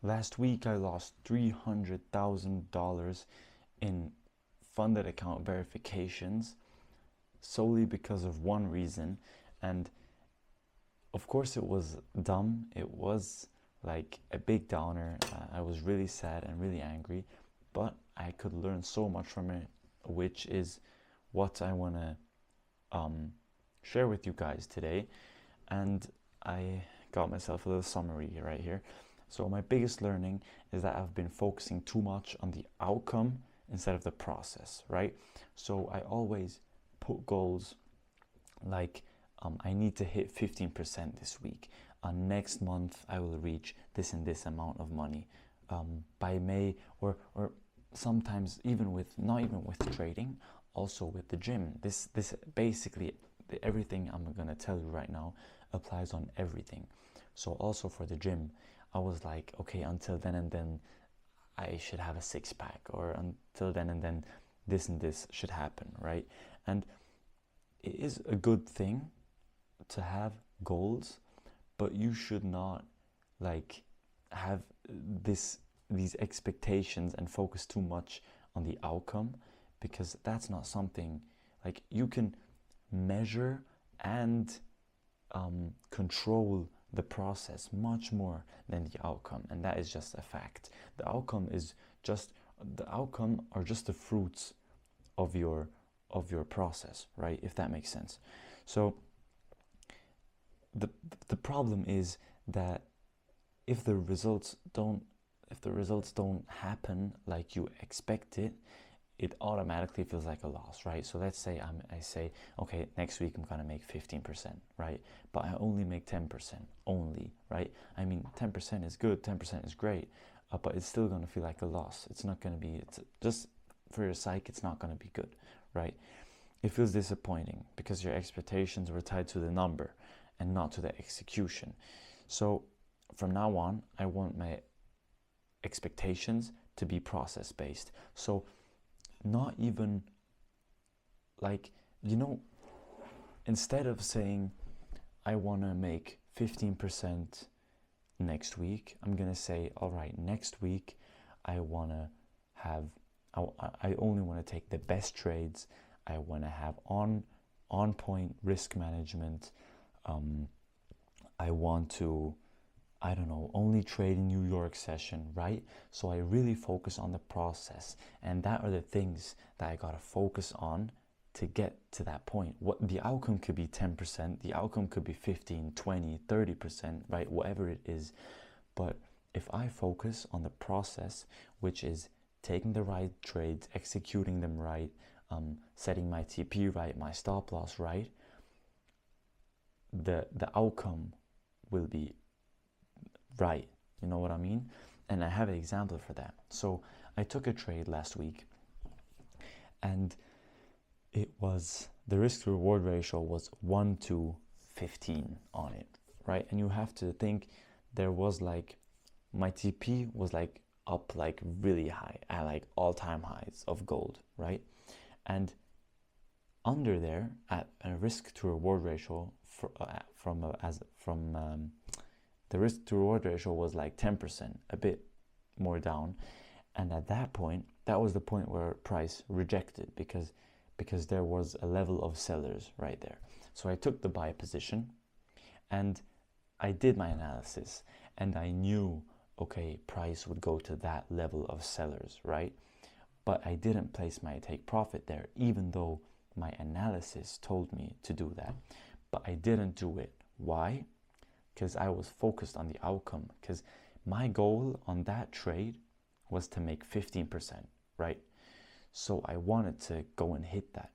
Last week I lost $300,000 in funded account verifications solely because of one reason. And of course, it was dumb. It was like a big downer. I was really sad and really angry, but I could learn so much from it, which is what I want to share with you guys today. And I got myself a little summary right here. So, my biggest learning is that I've been focusing too much on the outcome instead of the process, right? So, I always put goals like I need to hit 15% this week. Next month, I will reach this and this amount of money by May, or sometimes even with not even with trading, also with the gym. This basically everything I'm gonna tell you right now applies on everything. So also for the gym, I was like, okay, until then and then I should have a six pack, or until then and then this and this should happen, right? And it is a good thing to have goals, but you should not like have these expectations and focus too much on the outcome, because that's not something like you can measure and control the process much more than the outcome, and that is just a fact. The outcome is just the outcome are just the fruits of your process, right? If that makes sense. So the the problem is that if the results don't happen like you expect it, it automatically feels like a loss, right? So let's say I say, okay, next week I'm gonna make 15%, right? But I only make 10% only, right? I mean, 10% is good, 10% is great, but it's still gonna feel like a loss. It's not gonna be, it's just for your psyche, it's not gonna be good, right? It feels disappointing because your expectations were tied to the number and not to the execution. So from now on, I want my expectations to be process based. So not even like, you know, instead of saying I want to make 15% next week, I'm going to say, all right, next week I want to have, I only want to take the best trades. I want to have on point risk management. I want to, I don't know, only trade in New York session, right? So I really focus on the process, and that are the things that I gotta focus on to get to that point. What the outcome could be 10%, the outcome could be 15, 20, 30%, right? Whatever it is. But if I focus on the process, which is taking the right trades, executing them right, setting my TP right, my stop loss right, the outcome will be right. You know what I mean? And I have an example for that. So I took a trade last week, and it was the risk to reward ratio was 1 to 15 on it, right? And you have to think there was like my TP was like up like really high at like all-time highs of gold, right? And under there at a risk to reward ratio the risk to reward ratio was like 10%, a bit more down. And at that point, that was the point where price rejected because there was a level of sellers right there. So I took the buy position, and I did my analysis, and I knew, okay, price would go to that level of sellers, right? But I didn't place my take profit there, even though my analysis told me to do that. But I didn't do it. Why? Because I was focused on the outcome. Because my goal on that trade was to make 15%, right? So I wanted to go and hit that.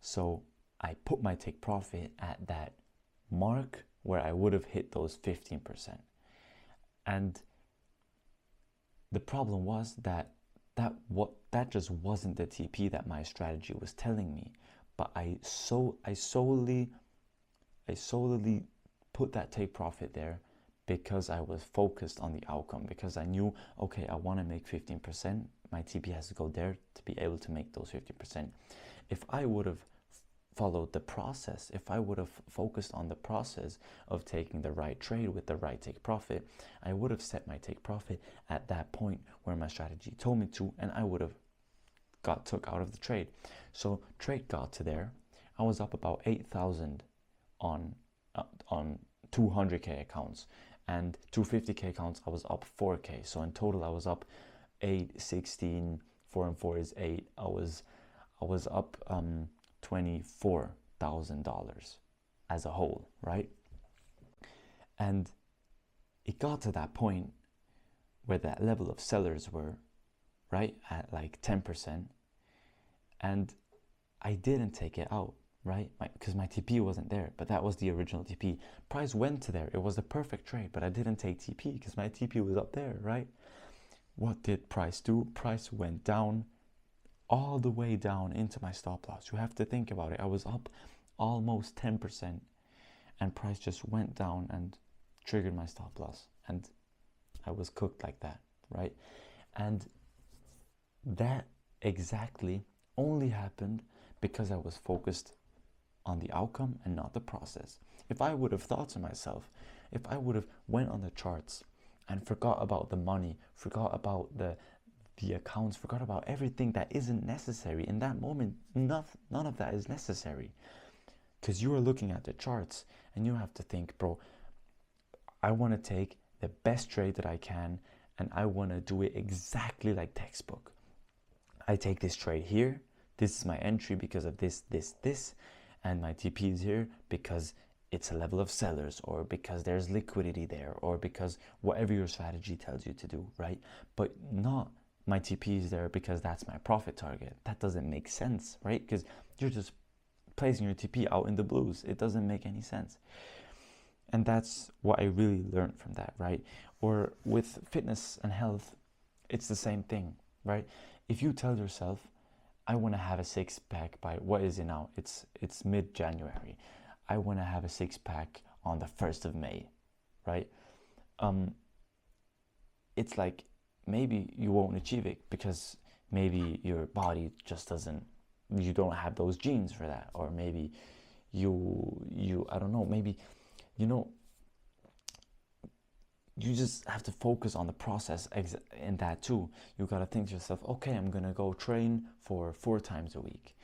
So I put my take profit at that mark where I would have hit those 15%. And the problem was that that just wasn't the TP that my strategy was telling me. But I solely put that take profit there because I was focused on the outcome, because I knew, okay, I want to make 15%, my TP has to go there to be able to make those 50%. If I would have followed the process, if I would have focused on the process of taking the right trade with the right take profit, I would have set my take profit at that point where my strategy told me to, and I would have got took out of the trade. So trade got to there. I was up about 8,000 on 200k accounts, and 250k accounts I was up 4k. So in total I was up 8, 16, 4 and 4 is 8. I was up $24,000 as a whole, right? And it got to that point where that level of sellers were, right, at like 10%, and I didn't take it out, right, because my TP wasn't there, but that was the original TP. Price went to there. It was the perfect trade, but I didn't take TP because my TP was up there, right? What did price do? Price went down, all the way down into my stop loss. You have to think about it. I was up almost 10%, and price just went down and triggered my stop loss, and I was cooked like that, right? And that exactly only happened because I was focused on the outcome and not the process. If I would have thought to myself, if I would have went on the charts and forgot about the money, forgot about the accounts, forgot about everything that isn't necessary in that moment, none of that is necessary, because you are looking at the charts and you have to think, bro, I want to take the best trade that I can, and I want to do it exactly like textbook. I take this trade here, this is my entry because of this, and my TP is here because it's a level of sellers, or because there's liquidity there, or because whatever your strategy tells you to do, right? But not my TP is there because that's my profit target. That doesn't make sense, right? Because you're just placing your TP out in the blues. It doesn't make any sense. And that's what I really learned from that, right? Or with fitness and health, it's the same thing, right? If you tell yourself, I want to have a six-pack by, what is it now? It's mid-January. I want to have a six-pack on the 1st of May, right? It's like, maybe you won't achieve it because maybe your body just doesn't, you don't have those genes for that. Or maybe you I don't know, maybe, you know, you just have to focus on the process in that too. You got to think to yourself, okay, I'm going to go train for 4 times a week.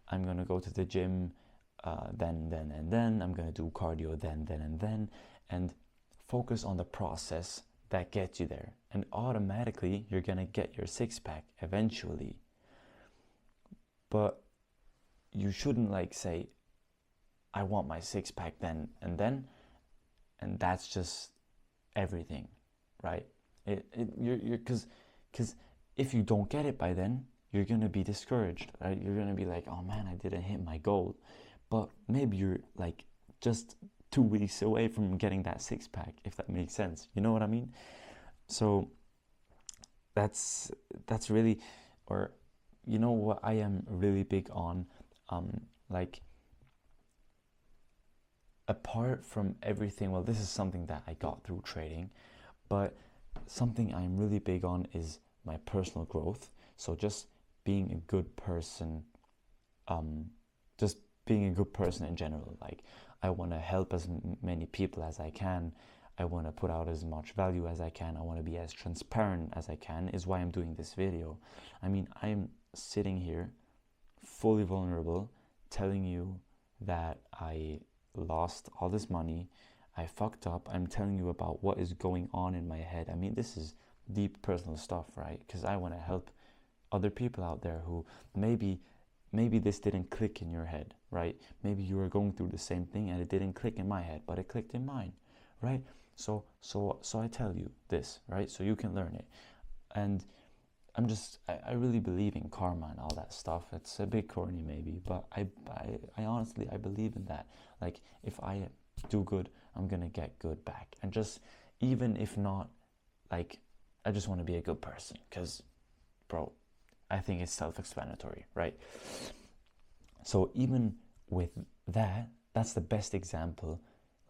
I'm going to go to the gym then, I'm going to do cardio then, and focus on the process that gets you there. And automatically, you're going to get your six-pack eventually. But you shouldn't like say, I want my six-pack then, and that's just everything, right? Because if you don't get it by then, you're going to be discouraged, right? You're going to be like, oh man, I didn't hit my goal. But maybe you're like just 2 weeks away from getting that six-pack, if that makes sense. You know what I mean? So that's really, or you know what I am really big on, like, apart from everything, well, this is something that I got through trading, but something I'm really big on is my personal growth. So just being a good person, just being a good person in general. Like, I want to help as many people as I can. I want to put out as much value as I can. I want to be as transparent as I can, is why I'm doing this video. I mean, I'm sitting here fully vulnerable, telling you that I lost all this money, I fucked up. I'm telling you about what is going on in my head. I mean, this is deep personal stuff, right? Because I want to help other people out there who maybe this didn't click in your head, right? Maybe you were going through the same thing and it didn't click in my head, but it clicked in mine, right? So I tell you this, right? So you can learn it. And I really believe in karma and all that stuff. It's a bit corny maybe, but I honestly, I believe in that. Like, if I do good, I'm gonna get good back. And just, even if not, like, I just want to be a good person, because, bro, I think it's self-explanatory, right? So even with that, that's the best example.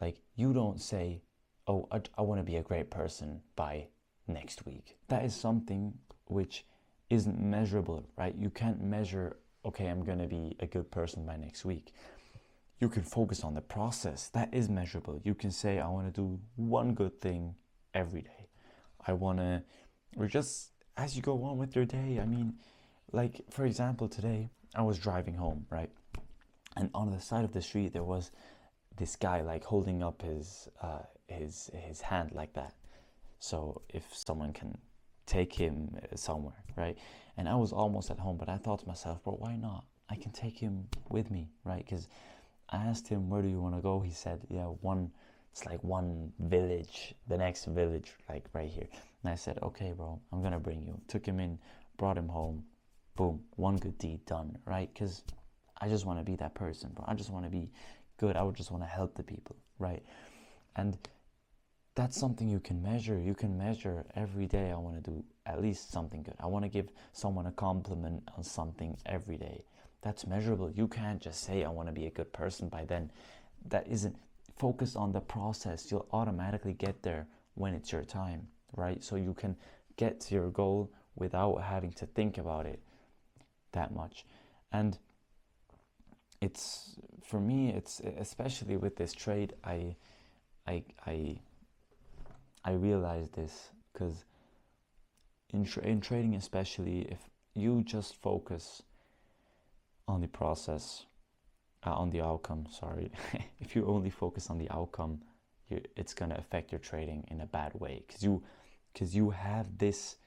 Like, you don't say, oh, I want to be a great person by next week. That is something which isn't measurable, right? You can't measure, okay, I'm going to be a good person by next week. you can focus on the process. That is measurable. You can say, I want to do one good thing every day. I want to, or just as you go on with your day. I mean, like, for example, today I was driving home, right? And on the side of the street, there was this guy like holding up his hand like that. So if someone can take him somewhere, right? And I was almost at home, but I thought to myself, bro, why not? I can take him with me, right? Because I asked him, where do you want to go? He said, yeah, it's like one village, the next village, like right here. And I said, okay, bro, I'm gonna bring you. Took him in, brought him home. Boom, one good deed done, right? Because I just want to be that person, bro. I just want to be good. I would just want to help the people, right? And that's something you can measure. You can measure every day. I want to do at least something good. I want to give someone a compliment on something every day. That's measurable. You can't just say, I want to be a good person by then. That isn't. Focus on the process. You'll automatically get there when it's your time, right? So you can get to your goal without having to think about it that much. And it's, for me, it's especially with this trade, I realized this because in trading, especially, if you just focus on the process, on the outcome, sorry, if you only focus on the outcome, it's going to affect your trading in a bad way, because you have this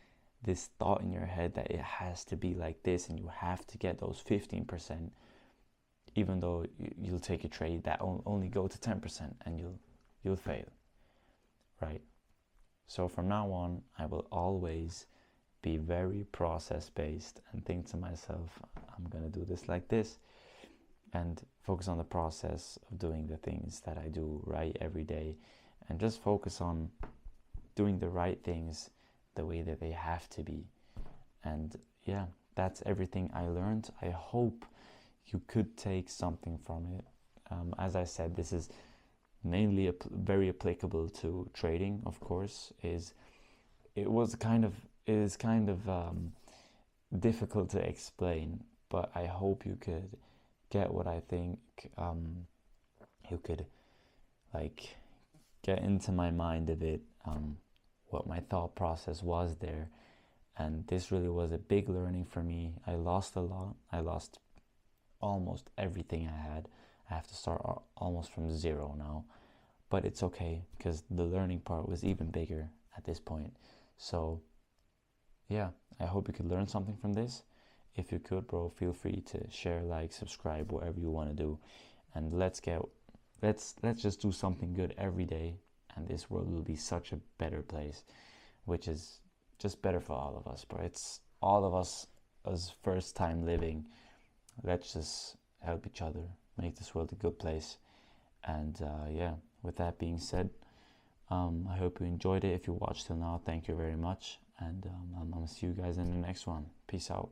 thought in your head that it has to be like this, and you have to get those 15%, even though you'll take a trade that only go to 10%, and you'll fail, right? So from now on, I will always be very process based and think to myself, I'm gonna do this like this, and focus on the process of doing the things that I do right every day, and just focus on doing the right things the way that they have to be. And yeah, that's everything I learned. I hope you could take something from it. As I said, this is mainly very applicable to trading, of course. It is kind of difficult to explain, but I hope you could get what I think. You could like get into my mind a bit, what my thought process was there. And this really was a big learning for me. I lost a lot. I lost almost everything I had. I have to start almost from zero now, but it's okay, because the learning part was even bigger at this point. So yeah, I hope you could learn something from this. If you could, bro, feel free to share, like, subscribe, whatever you want to do, and let's just do something good every day, and this world will be such a better place, which is just better for all of us, bro. It's all of us as first time living. Let's just help each other, make this world a good place. And yeah, with that being said, I hope you enjoyed it. If you watched till now, thank you very much, and I'm gonna see you guys in the next one. Peace out.